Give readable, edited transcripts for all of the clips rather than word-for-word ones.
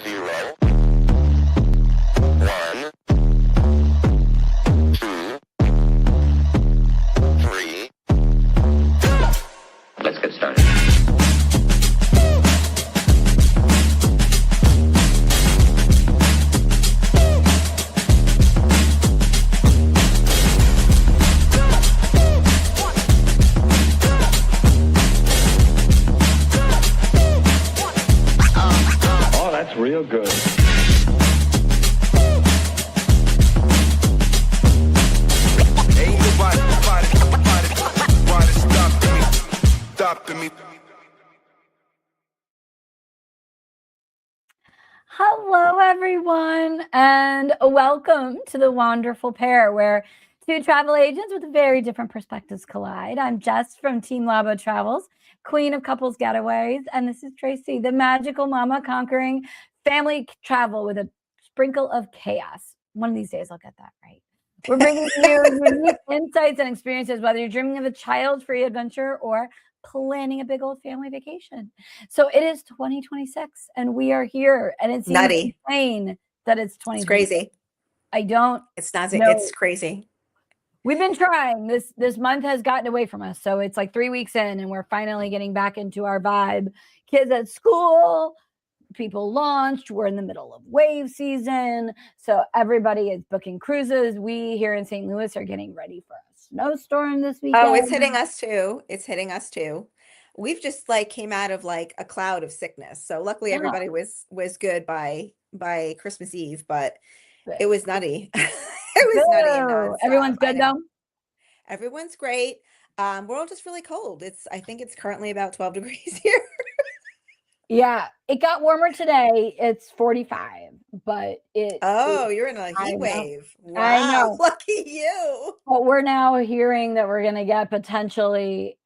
0, 1, 2, 3. Let's get started. Oh, that's real good. Ain't nobody stopping me. Hello, everyone, and welcome to the Wonderful Pair, where two travel agents with very different perspectives collide. I'm Jess from Team Labo Travels, queen of couples getaways, and this is Tracy, the magical mama conquering family travel with a sprinkle of chaos. One of these days, I'll get that right. We're bringing you unique insights and experiences, whether you're dreaming of a child-free adventure or planning a big old family vacation. So it is 2026 and we are here, and it's Nutty. insane that it's 2026. It's crazy. I don't It's not. know. It's crazy. We've been trying. This month has gotten away from us. So it's like 3 weeks in and we're finally getting back into our vibe. Kids at school, people launched. We're in the middle of wave season. So everybody is booking cruises. We here in St. Louis are getting ready for a snowstorm this weekend. Oh, it's hitting us too. It's hitting us too. We've just like came out of like a cloud of sickness. So luckily Yeah. everybody was good by Christmas Eve, but it was nutty. It was nutty and Boo. nonstop. Everyone's I good know. though? Everyone's great. We're all just really cold. I think it's currently about 12 degrees here. Yeah, it got warmer today. It's 45, but Oh, you're in a I heat know. wave. I Wow. know. Lucky you. But we're now hearing that we're going to get potentially,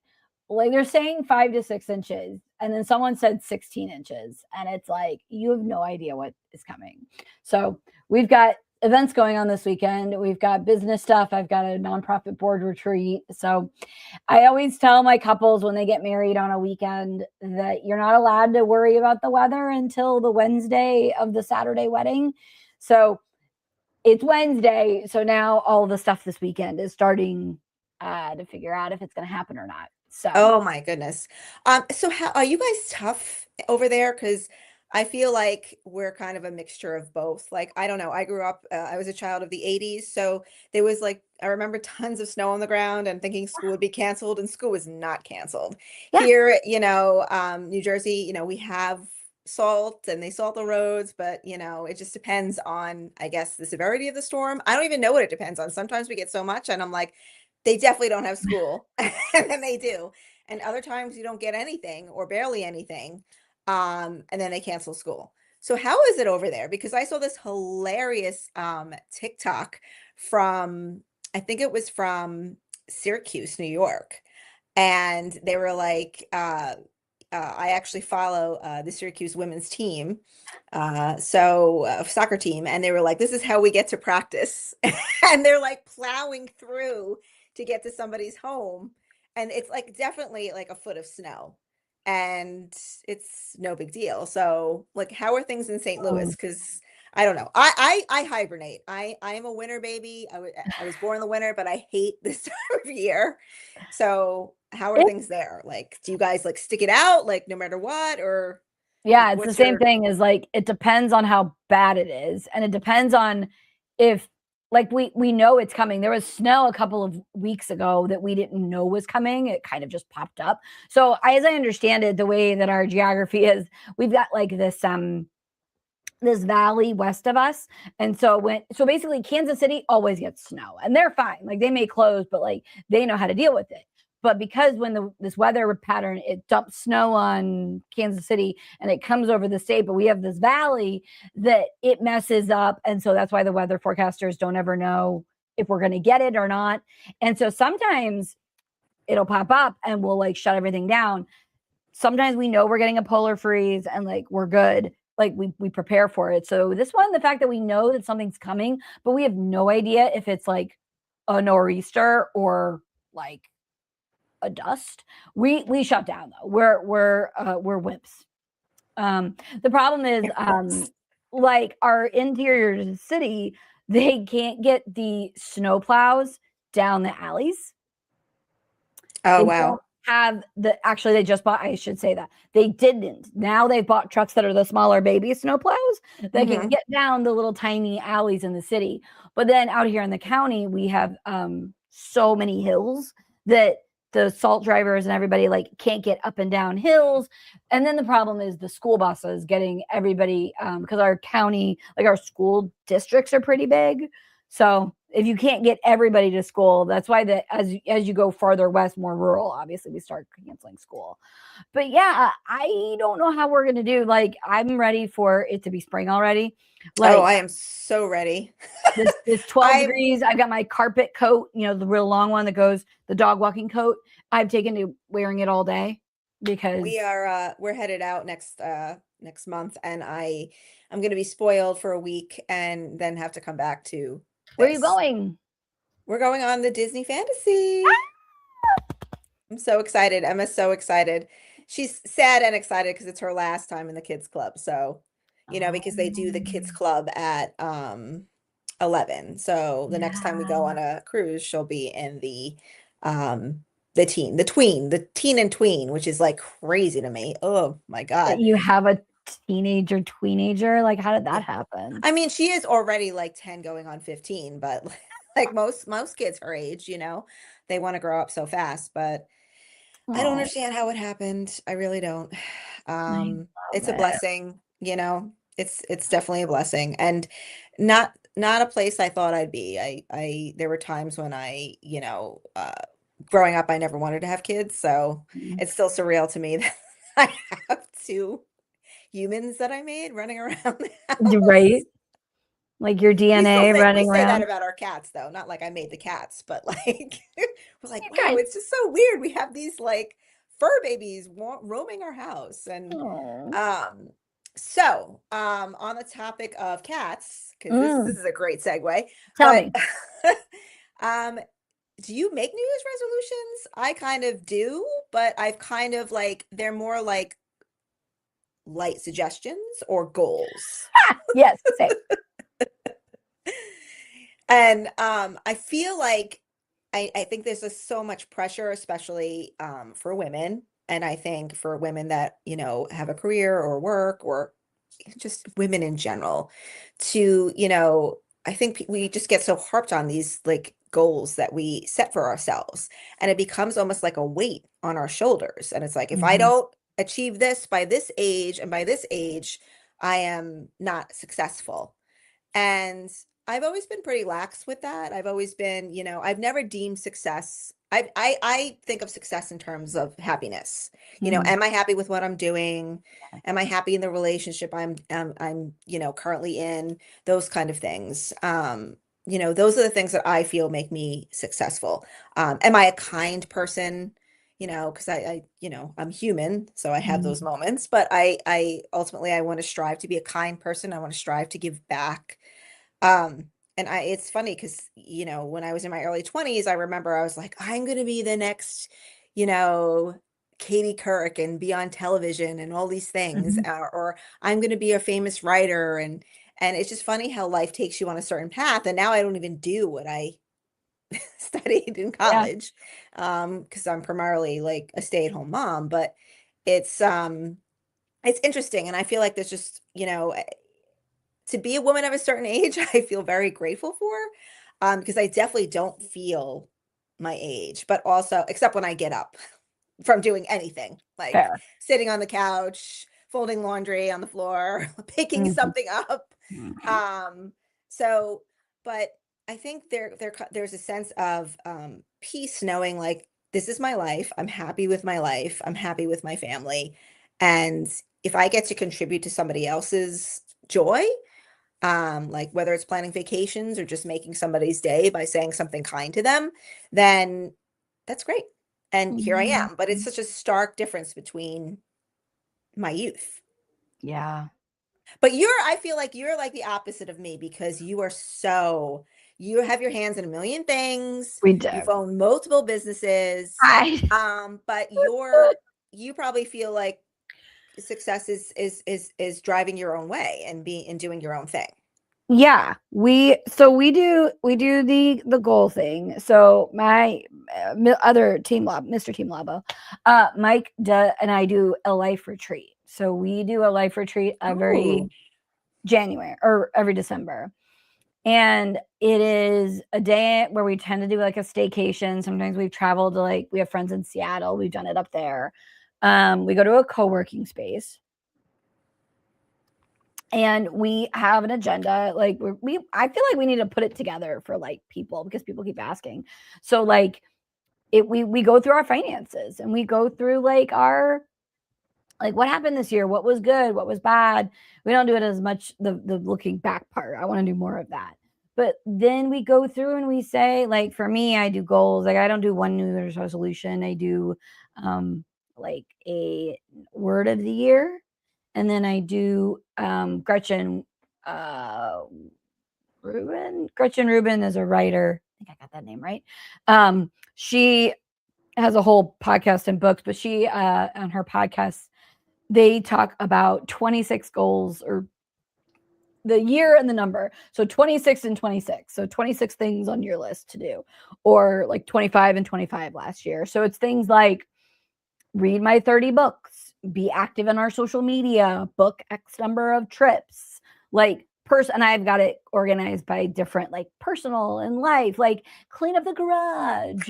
like they're saying 5 to 6 inches. And then someone said 16 inches. And it's like, you have no idea what is coming. So we've got events going on this weekend. We've got business stuff. I've got a nonprofit board retreat. So I always tell my couples when they get married on a weekend that you're not allowed to worry about the weather until the Wednesday of the Saturday wedding. So it's Wednesday. So now all the stuff this weekend is starting to figure out if it's going to happen or not. So Oh my goodness. So how are you guys tough over there? Because I feel like we're kind of a mixture of both. Like, I don't know. I grew up, I was a child of the 80s. So there was like, I remember tons of snow on the ground and thinking school would be canceled, and school was not canceled. Yeah. Here, New Jersey, we have salt and they salt the roads, but it just depends on, I guess, the severity of the storm. I don't even know what it depends on. Sometimes we get so much and I'm like, they definitely don't have school. And then they do. And other times you don't get anything or barely anything. And then they cancel school. So how is it over there? Because I saw this hilarious TikTok from, I think it was from Syracuse, New York. And they were like, I actually follow the Syracuse women's team, soccer team, and they were like, this is how we get to practice. And they're like plowing through to get to somebody's home, and it's like definitely like a foot of snow, and it's no big deal. So like, how are things in St. Louis? Because I don't know. I hibernate. I am a winter baby. I was born in the winter, but I hate this time of year. So how are things there? Like, do you guys like stick it out like no matter what? Or yeah, like, it's the same thing as like, it depends on how bad it is. And it depends on if, like, we know it's coming. There was snow a couple of weeks ago that we didn't know was coming. It kind of just popped up. So as I understand it, the way that our geography is, we've got like this valley west of us. And so basically Kansas City always gets snow and they're fine. Like, they may close, but like they know how to deal with it. But because when this weather pattern, it dumps snow on Kansas City and it comes over the state, but we have this valley that it messes up. And so that's why the weather forecasters don't ever know if we're going to get it or not. And so sometimes it'll pop up and we'll like shut everything down. Sometimes we know we're getting a polar freeze and like we're good. Like we prepare for it. So this one, the fact that we know that something's coming, but we have no idea if it's like a nor'easter or like a dust, we shut down though. We're wimps. The problem is like our interior city, they can't get the snow plows down the alleys. Oh, They wow. don't have actually they just bought, I should say that. They didn't. Now they've bought trucks that are the smaller baby snow plows that can Mhm. get down the little tiny alleys in the city. But then out here in the county, we have so many hills that the salt drivers and everybody like can't get up and down hills. And then the problem is the school buses getting everybody because our county, like our school districts are pretty big. So if you can't get everybody to school, that's why as you go farther west, more rural, obviously we start canceling school. But yeah, I don't know how we're gonna do. Like, I'm ready for it to be spring already. Like, Oh, I am so ready. this 12 I'm- degrees. I've got my carpet coat, the real long one that goes, the dog walking coat. I've taken to wearing it all day because we're headed out next month, and I'm gonna be spoiled for a week and then have to come back to where are you this. going? We're going on the Disney Fantasy. I'm so excited. Emma's so excited. She's sad and excited because it's her last time in the kids club. So, because they do the kids club at 11. So the next time we go on a cruise, she'll be in the teen and tween, which is like crazy to me. Oh my That God. you have a teenager. Like, how did that happen? I mean, she is already like 10 going on 15, but like most kids her age, they want to grow up so fast, but I don't Oh, understand how it happened. I really don't. It's a it. blessing, it's definitely a blessing, and not a place I thought I'd be. There were times when growing up, I never wanted to have kids, so Mm. it's still surreal to me that I have two humans that I made running around the house. Right? Like your We still DNA say, running we say that around. about our cats, though. Not like I made the cats, but like we're like, Okay. wow, it's just so weird. We have these like fur babies roaming our house, and Oh. so on the topic of cats, because this is a great segue. Tell but, me. do you make New Year's resolutions? I kind of do, but I've kind of like they're more like light suggestions or goals. Yes, same. And I feel like I think there's just so much pressure, especially for women. And I think for women that, have a career or work, or just women in general, to, I think we just get so harped on these like goals that we set for ourselves. And it becomes almost like a weight on our shoulders. And it's like, if I Mhm. don't achieve this by this age, and by this age, I am not successful. And I've always been pretty lax with that. I've always been, I've never deemed success. I think of success in terms of happiness. Mhm. Am I happy with what I'm doing? Am I happy in the relationship I'm currently in? Those kind of things. Those are the things that I feel make me successful. Am I a kind person? Because I'm human, so I have Mhm. those moments, but I ultimately I want to strive to be a kind person. I want to strive to give back. And it's funny because, when I was in my early 20s, I remember I was like, I'm going to be the next, you know, Katie Couric and be on television and all these things, Mhm. or I'm going to be a famous writer. And it's just funny how life takes you on a certain path. And now I don't even do what I studied in Yeah. college, because I'm primarily like a stay-at-home mom, but it's, it's interesting. And I feel like there's just, to be a woman of a certain age, I feel very grateful for, because I definitely don't feel my age, but also, except when I get up from doing anything, like Fair. sitting on the couch, folding laundry on the floor, picking Mhm. something up. Mhm. So, but I think there's a sense of peace knowing like this is my life. I'm happy with my life. I'm happy with my family, and if I get to contribute to somebody else's joy, like whether it's planning vacations or just making somebody's day by saying something kind to them, then that's great. And here I am. But it's Mhm. such a stark difference between my youth. Yeah. But I feel like you're like the opposite of me because you have your hands in a million things. We do. You've owned multiple businesses. I But you probably feel like success is driving your own way and doing your own thing. Yeah, we do the goal thing. So my other team lab, Mr. Team Labo, Mike and I do a life retreat. So we do a life retreat every Ooh. January or every December. And it is a day where we tend to do like a staycation. Sometimes we've traveled to we have friends in Seattle. We've done it up there. We go to a co-working space. And we have an agenda. Like I feel like we need to put it together for people, because people keep asking. So we go through our finances, and we go through our what happened this year, what was good, what was bad. We don't do it as much the looking back part. I want to do more of that. But then we go through and we say, for me, I do goals. I don't do one New Year's resolution. I do a word of the year. And then I do Gretchen Rubin. Gretchen Rubin is a writer. I think I got that name right. She has a whole podcast and books, but she on her podcast, they talk about 26 goals, or the year and the number. So 26 and 26. So 26 things on your list to do, or 25 and 25 last year. So it's things like read my 30 books, be active in our social media, book X number of trips, and I've got it organized by different personal and life, clean up the garage.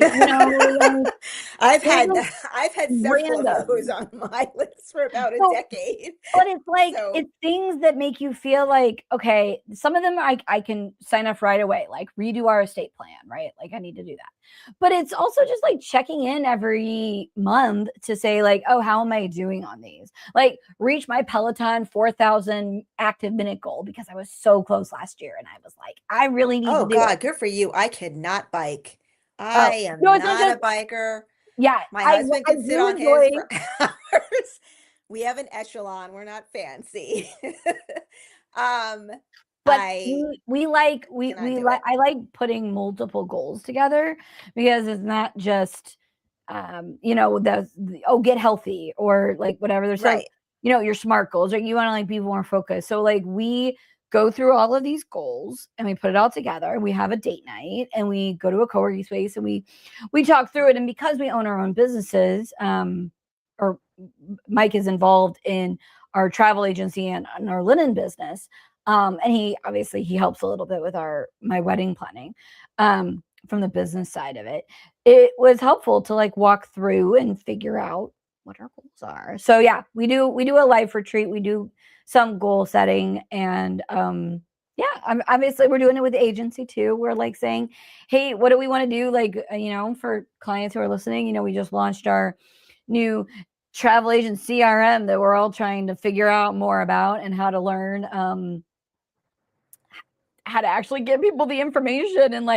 I've had several random. of those on my list for about a decade. But it's it's things that make you feel okay, some of them I can sign up right away, redo our estate plan, right? I need to do that. But it's also just checking in every month to say oh, how am I doing on these? Reach my Peloton 4,000 active minute goal, because I was so close last year, and I was I really need to do Oh God, it. good for you. I cannot bike. I am no, not a biker. Yeah, My husband can sit on his for hours. We have an Echelon. We're not fancy. But I we I like putting multiple goals together, because it's not just get healthy, or whatever. There's right. your SMART goals, or you want to be more focused. So we go through all of these goals, and we put it all together. We have a date night, and we go to a co-working space, and we talk through it. And because we own our own businesses, or Mike is involved in our travel agency and our linen business. And he helps a little bit with my wedding planning, from the business side of it. It was helpful to walk through and figure out what our goals are. So yeah, we do a life retreat. We do some goal setting, and obviously we're doing it with the agency too. We're saying, hey, what do we want to do? For clients who are listening, we just launched our new travel agent CRM that we're all trying to figure out more about, and how to learn how to actually give people the information. And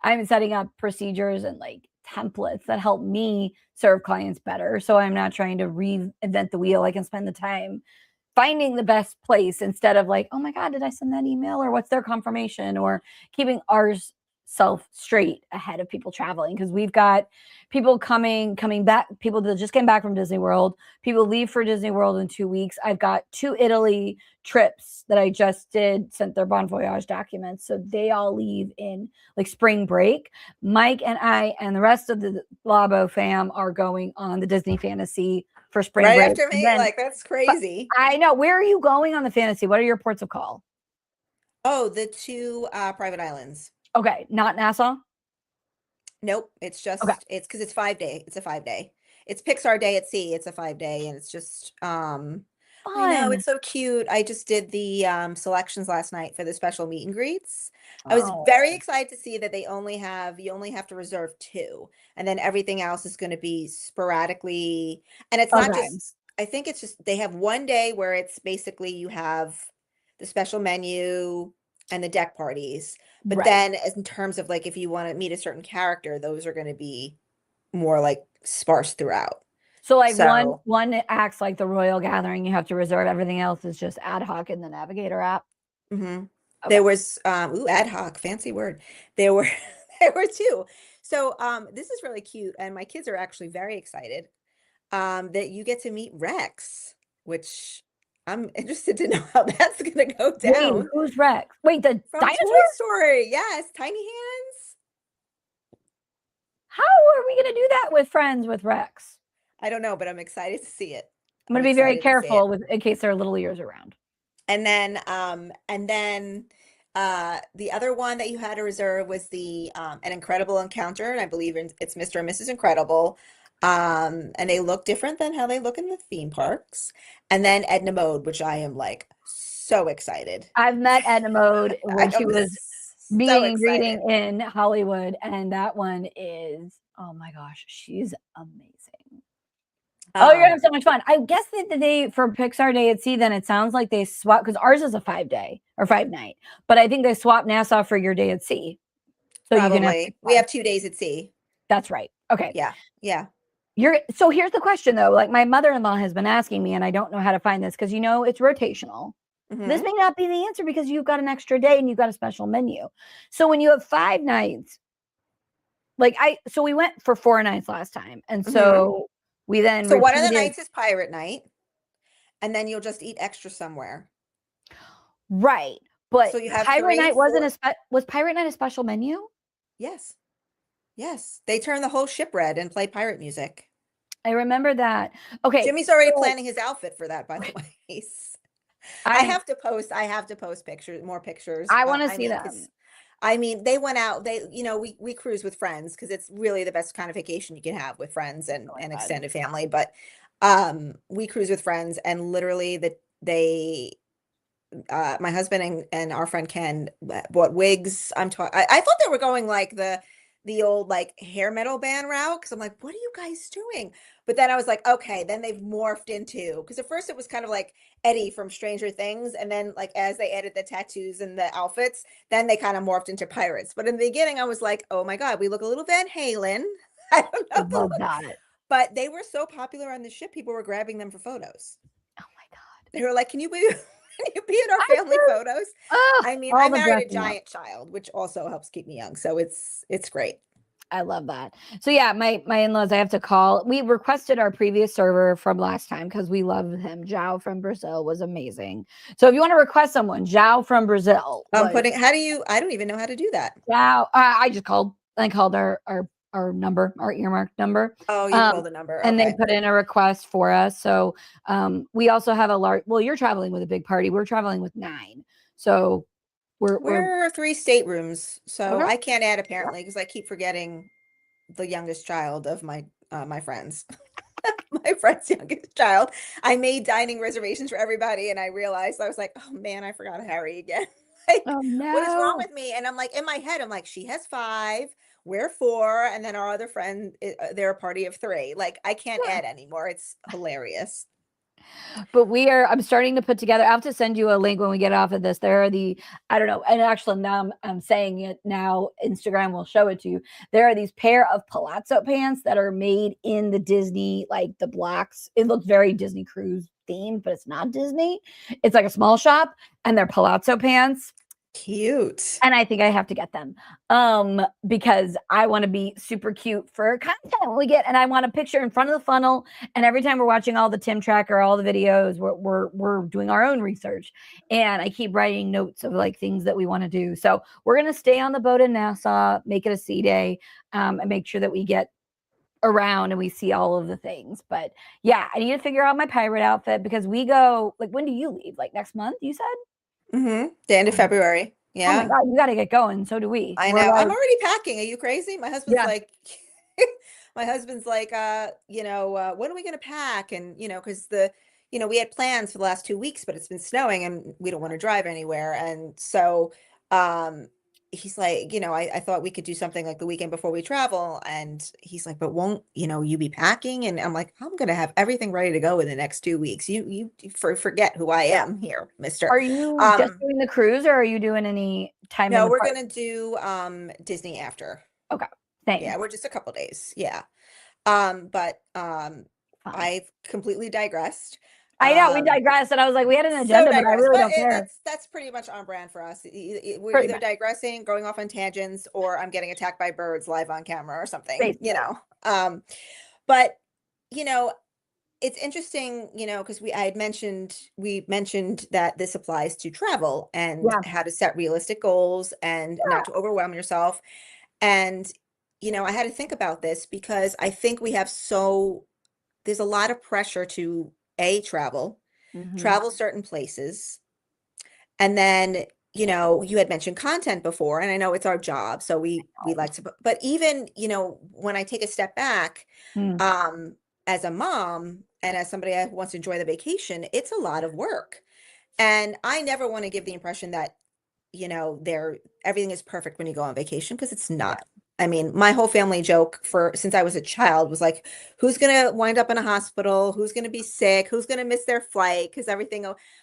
I'm setting up procedures and templates that help me serve clients better. So I'm not trying to reinvent the wheel. I can spend the time finding the best place, instead of oh my God, did I send that email, or what's their confirmation, or keeping ours straight ahead of people traveling, because we've got people coming back, people that just came back from Disney World, people leave for Disney World in 2 weeks. I've got 2 Italy trips that I just sent their Bon Voyage documents, so they all leave in spring break. Mike and I and the rest of the Labo fam are going on the Disney Fantasy for spring break. Right after me, that's crazy. I know. Where are you going on the Fantasy? What are your ports of call? Oh, the 2 private islands. Okay, not Nassau? Nope. It's just Okay. it's because it's 5-day. It's a 5-day. It's Pixar Day at Sea. It's a 5-day, and it's just I know, Fun. it's so cute. I just did the selections last night for the special meet and greets. I was very excited to see that you only have to reserve 2, and then everything else is going to be sporadically. And it's not Okay. just, I think it's just, they have one day where it's basically you have the special menu and the deck parties. But Right. then in terms of if you want to meet a certain character, those are going to be more sparse throughout. So So one acts like the Royal Gathering. You have to reserve. Everything else is just ad hoc in the Navigator app. mhm. Okay. There was ad hoc, fancy word. There were 2. So this is really cute, and my kids are actually very excited that you get to meet Rex. which I'm interested to know how that's gonna go Wait, down. who's Rex? Wait, the From dinosaur? Toy Story, yes, Tiny Hands. How are we gonna do that with Friends with Rex? I don't know, but I'm excited to see it. I'm gonna be very careful with in case there are little ears around. And then the other one that you had to reserve was the An Incredible Encounter, and I believe it's Mr. and Mrs. Incredible. And they look different than how they look in the theme parks. And then Edna Mode, which I am like so excited. I've met Edna Mode when she I'm was so being excited. reading in Hollywood, and that one is, oh my gosh, she's amazing. Oh, you're gonna have so much fun. I guess that they for Pixar Day at Sea, then it sounds like they swap because ours is a 5-day or 5-night, but I think they swap Nassau for your day at sea. So you can have Probably. We have 2 days at sea. that's right. Okay. Yeah. Yeah. So here's the question though. Like my mother-in-law has been asking me, and I don't know how to find this because it's rotational. This Mhm. may not be the answer because you've got an extra day and you've got a special menu. So when you have 5 nights, so we went for 4 nights last time, and so we then So one of the repeated- nights is pirate night, and then you'll just eat extra somewhere. right? But So you have Pirate 3, Night wasn't 4 was Pirate Night a special menu? Yes. Yes. They turn the whole ship red and play pirate music. I remember that. Okay, Jimmy's already so planning his outfit for that, by the way. I have to post pictures, more pictures. I want to see mean, them. 'cause- I mean, they went out, we cruise with friends because it's really the best kind of vacation you can have with friends and Oh my God. extended family. But we cruise with friends, and literally my husband and our friend Ken bought wigs. I thought they were going like the old like hair metal band route, because I'm like, what are you guys doing? But then I was like, okay, then they've morphed into, because at first it was kind of like Eddie from Stranger Things, and then like as they added the tattoos and the outfits, then they kind of morphed into pirates. But in the beginning I was like, oh my God, we look a little Van Halen. I don't I know the love look. that. But they were so popular on the ship, people were grabbing them for photos. Oh my God. They were like, can you be in our family photos? Oh, I mean, all I the married a dressing up. giant child, which also helps keep me young. So it's great. I love that. So yeah, my in-laws, I have to call. We requested our previous server from last time because we love him. Zhao from Brazil was amazing. So if you want to request someone, Zhao from Brazil. I don't even know how to do that. Zhao. I just called. I called our number, our earmark number. Oh, you call the number. And Okay. they put in a request for us. So we also have a large, well, you're traveling with a big party. We're traveling with 9. So we're We're 3 staterooms, so Okay. I can't add apparently because I keep forgetting the youngest child of my friends. My friend's youngest child. I made dining reservations for everybody, and I realized, I was like, oh man, I forgot Harry again. Like, oh no. what is wrong with me? And I'm like, in my head, I'm like, she has 5, we're 4, and then our other friend, they're a party of 3. Like, I can't add anymore. It's hilarious. But I'm starting to put together. I'll have to send you a link when we get off of this. There are I don't know. And actually now I'm saying it now. Instagram will show it to you. There are these pair of palazzo pants that are made in the Disney, like the blocks. It looks very Disney cruise themed, but it's not Disney. It's like a small shop, and they're palazzo pants. Cute. And I think I have to get them because I want to be super cute for content when we get, and I want a picture in front of the funnel. And every time we're watching all the Tim Tracker, all the videos, we're doing our own research, and I keep writing notes of like things that we want to do. So we're gonna stay on the boat in Nassau, make it a sea day, and make sure that we get around and we see all of the things. But yeah, I need to figure out my pirate outfit because we go, like, when do you leave? Like next month, you said? The end of February. Oh my Yeah. God, you got to get going. So do we. I We're know. I'm like- already packing. Are you crazy? My husband's Yeah. like, when are we going to pack? And, because we had plans for the last 2 weeks, but it's been snowing and we don't want to drive anywhere. And so, he's like, I thought we could do something like the weekend before we travel. And he's like, but won't, you be packing? And I'm like, I'm going to have everything ready to go in the next 2 weeks. You forget who I am here, mister. Are you just doing the cruise, or are you doing any time? No, in the we're park? going to do Disney after. Thanks. Yeah, we're just a couple days. Yeah. But Fine. I've completely digressed. I know we Um, digressed, and I was like, we had an so agenda, but I digressed, really but don't care. that's pretty much on brand for us. We're Pretty either much. digressing, going off on tangents, or I'm getting attacked by birds live on camera or something, Basically. But, it's interesting, because we mentioned that this applies to travel and Yeah. how to set realistic goals and not to overwhelm yourself. And, I had to think about this because I think there's a lot of pressure to Mhm. travel certain places. And then, you had mentioned content before, and I know it's our job, so we like to, but even, when I take a step back, Mm. um, as a mom and as somebody that wants to enjoy the vacation, it's a lot of work. And I never want to give the impression that, everything is perfect when you go on vacation because it's Yeah. not. I mean, my whole family joke since I was a child was like, who's gonna wind up in a hospital? Who's gonna be sick? Who's gonna miss their flight? Because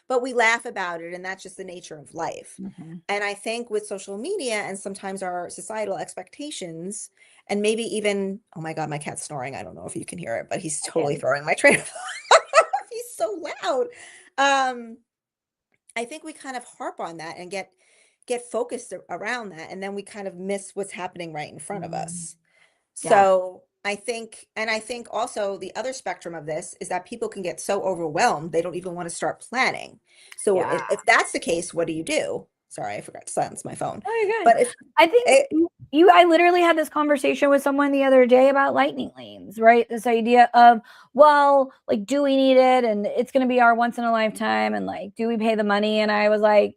but we laugh about it, and that's just the nature of life. Mhm. And I think with social media and sometimes our societal expectations, and maybe even, oh my God, my cat's snoring. I don't know if you can hear it, but he's I totally can. throwing my train of He's so loud. Um, I think we kind of harp on that and get focused around that, and then we kind of miss what's happening right in front of Mm. us. Yeah. So I think also the other spectrum of this is that people can get so overwhelmed they don't even want to start planning. So Yeah. if that's the case, what do you do? Sorry, I forgot to silence my phone. Oh, you're good. But if I think it, I literally had this conversation with someone the other day about lightning lanes, right? This idea of, well, like, do we need it? And it's going to be our once in a lifetime. And like, do we pay the money? And I was like,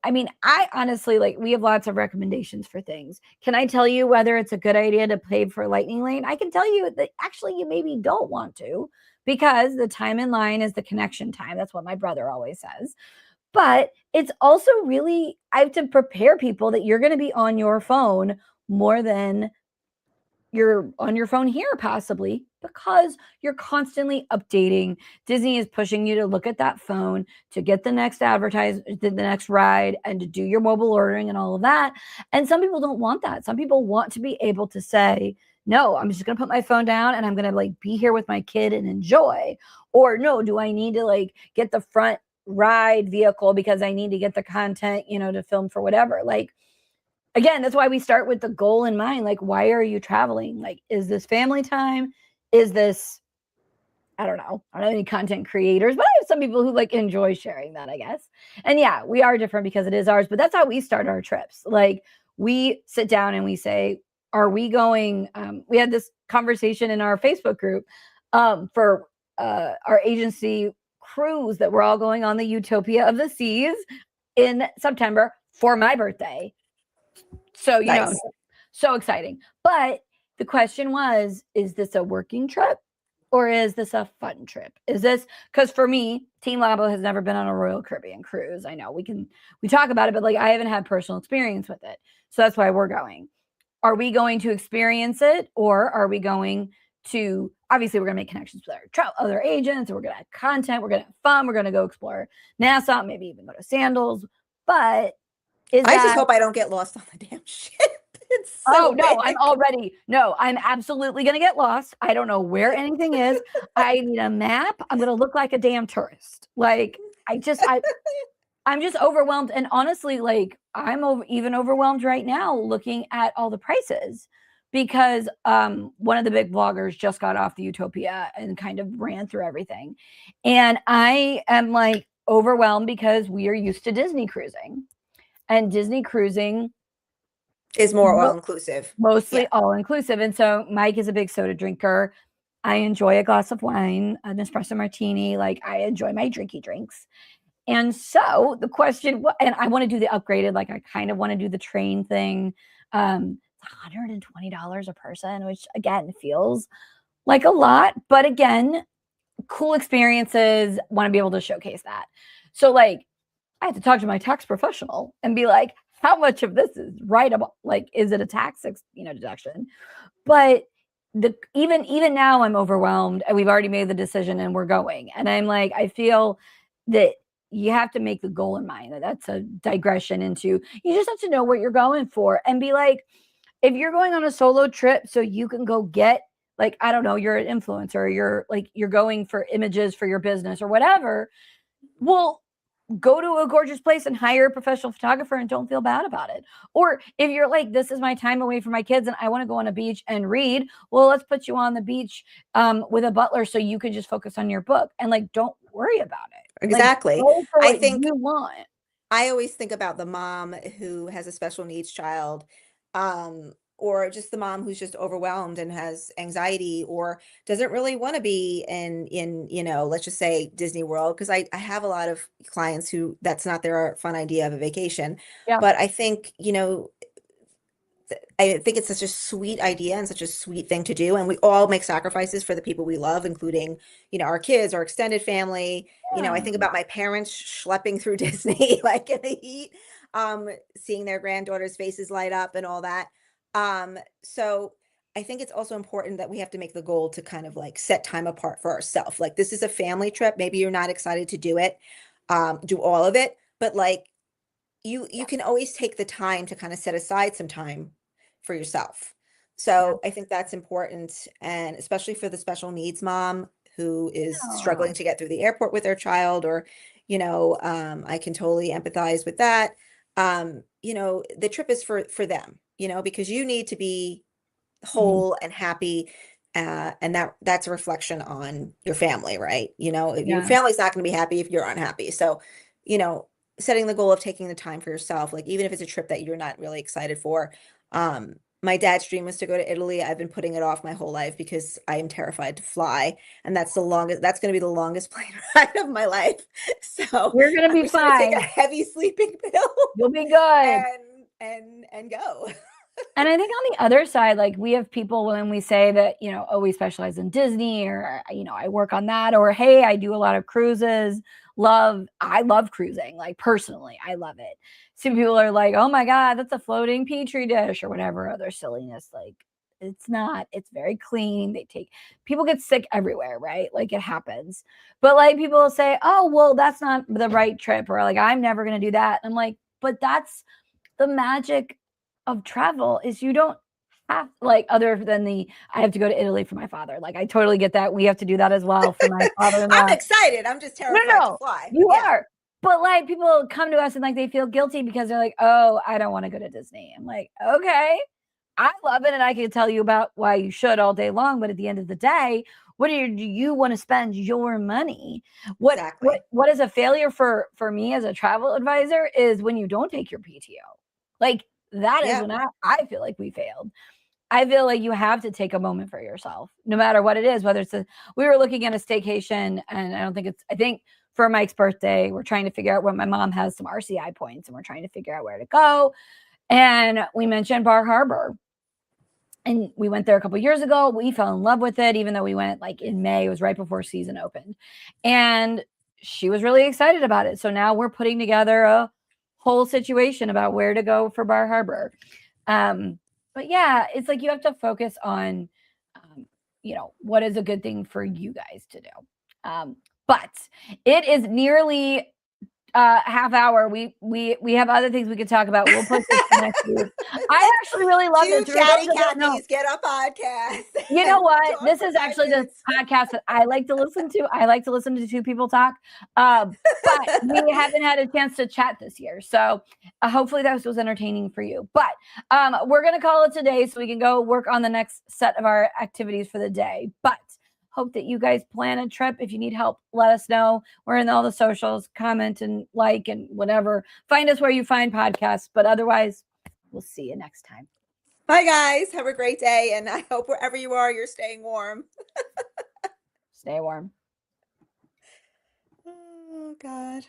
I mean, I honestly, like, we have lots of recommendations for things. Can I tell you whether it's a good idea to pay for lightning lane? I can tell you that actually you maybe don't want to, because the time in line is the connection time. That's what my brother always says. But it's also really, I have to prepare people that you're going to be on your phone more than you're on your phone here, possibly, because you're constantly updating. Disney is pushing you to look at that phone to get the next ride, and to do your mobile ordering and all of that. And some people don't want that. Some people want to be able to say, no, I'm just going to put my phone down and I'm going to like be here with my kid and enjoy. Or no, do I need to like get the front ride vehicle because I need to get the content, to film for whatever? Like, again, that's why we start with the goal in mind. Like, why are you traveling? Like, is this family time? Is this, I don't know any content creators, but I have some people who like enjoy sharing that, I guess. And yeah, we are different because it is ours, but that's how we start our trips. Like, we sit down and we say, are we going? We had this conversation in our Facebook group for our agency cruise that we're all going on, the Utopia of the Seas, in September for my birthday. So, nice. so exciting. But the question was, is this a working trip or is this a fun trip? Is this, because for me, Team Labo has never been on a Royal Caribbean cruise. I know we talk about it, but like I haven't had personal experience with it. So that's why we're going. Are we going to experience it, or are we going to, obviously we're going to make connections with our other agents, we're going to have content, we're going to have fun, we're going to go explore Nassau, maybe even go to Sandals. But is I just that, hope I don't get lost on the damn ship. It's oh so no, big. I'm absolutely going to get lost. I don't know where anything is. I need a map. I'm going to look like a damn tourist. Like, I'm just overwhelmed. And honestly, like, even overwhelmed right now looking at all the prices, because one of the big vloggers just got off the Utopia and kind of ran through everything. And I am like overwhelmed because we are used to Disney cruising, and Disney cruising Is more all inclusive. mostly Yeah. all inclusive. And so Mike is a big soda drinker. I enjoy a glass of wine, an espresso martini. Like, I enjoy my drinky drinks. And so the question, and I want to do the upgraded, like I kind of want to do the train thing. It's $120 a person, which again feels like a lot, but again, cool experiences, want to be able to showcase that. So like, I have to talk to my tax professional and be like, how much of this is right about, like, is it a tax, deduction? But even now I'm overwhelmed, and we've already made the decision and we're going. And I'm like, I feel that you have to make the goal in mind. That's a digression into, you just have to know what you're going for and be like, if you're going on a solo trip so you can go get, like, I don't know, you're an influencer, you're going for images for your business or whatever. Well, go to a gorgeous place and hire a professional photographer and don't feel bad about it. Or if you're like, this is my time away from my kids and I want to go on a beach and read, well, let's put you on the beach with a butler so you can just focus on your book and like, don't worry about it. Exactly. Like, go for I what think you want. I always think about the mom who has a special needs child, or just the mom who's just overwhelmed and has anxiety or doesn't really want to be in, let's just say Disney World. Because I have a lot of clients who that's not their fun idea of a vacation. Yeah. But I think, I think it's such a sweet idea and such a sweet thing to do. And we all make sacrifices for the people we love, including, our kids, our extended family. I think about my parents schlepping through Disney, like in the heat, seeing their granddaughters' faces light up and all that. So I think it's also important that we have to make the goal to kind of like set time apart for ourselves. Like this is a family trip. Maybe you're not excited to do it, do all of it, but like you can always take the time to kind of set aside some time for yourself. So I think that's important. And especially for the special needs mom who is struggling to get through the airport with their child, or, I can totally empathize with that. The trip is for them, because you need to be whole and happy. And that's a reflection on your family, right? Your family's not going to be happy if you're unhappy. So, setting the goal of taking the time for yourself, like even if it's a trip that you're not really excited for. My dad's dream was to go to Italy. I've been putting it off my whole life because I am terrified to fly. And that's going to be the longest plane ride of my life. So you're going to be fine. Take a heavy sleeping pill. You'll be good. And go. And I think on the other side, like we have people when we say that, oh, we specialize in Disney, or, I work on that, or, hey, I do a lot of cruises. I love cruising. Like personally, I love it. Some people are like, oh my God, that's a floating Petri dish or whatever other silliness. Like it's not, it's very clean. People get sick everywhere, right? Like it happens. But like people will say, oh, well, that's not the right trip, or like, I'm never going to do that. And I'm like, but that's the magic of travel, is you don't have, like, other than I have to go to Italy for my father. Like I totally get that. We have to do that as well for my father-in-law. I'm excited. I'm just terrified to fly. You are. But like people come to us and like they feel guilty because they're like, oh, I don't want to go to Disney. I'm like, okay, I love it. And I can tell you about why you should all day long. But at the end of the day, do you want to spend your money? What is a failure for me as a travel advisor is when you don't take your PTO. Like that is when I feel like we failed. I feel like you have to take a moment for yourself, no matter what it is, whether it's we were looking at a staycation, and I think for Mike's birthday, we're trying to figure out where my mom has some RCI points and we're trying to figure out where to go. And we mentioned Bar Harbor. And we went there a couple of years ago. We fell in love with it, even though we went like in May. It was right before season opened. And she was really excited about it. So now we're putting together a whole situation about where to go for Bar Harbor. But yeah, it's like you have to focus on, what is a good thing for you guys to do. But it is nearly half hour. We have other things we could talk about. We'll put this next week. I actually really love this. Chatty Cathy's Get a Podcast. You know what? This is actually the podcast that I like to listen to. I like to listen to two people talk. But we haven't had a chance to chat this year. So hopefully that was entertaining for you. But we're going to call it today so we can go work on the next set of our activities for the day. But hope that you guys plan a trip. If you need help, let us know. We're in all the socials, comment and like and whatever. Find us where you find podcasts. But otherwise, we'll see you next time. Bye, guys. Have a great day. And I hope wherever you are, you're staying warm. Stay warm. Oh, God.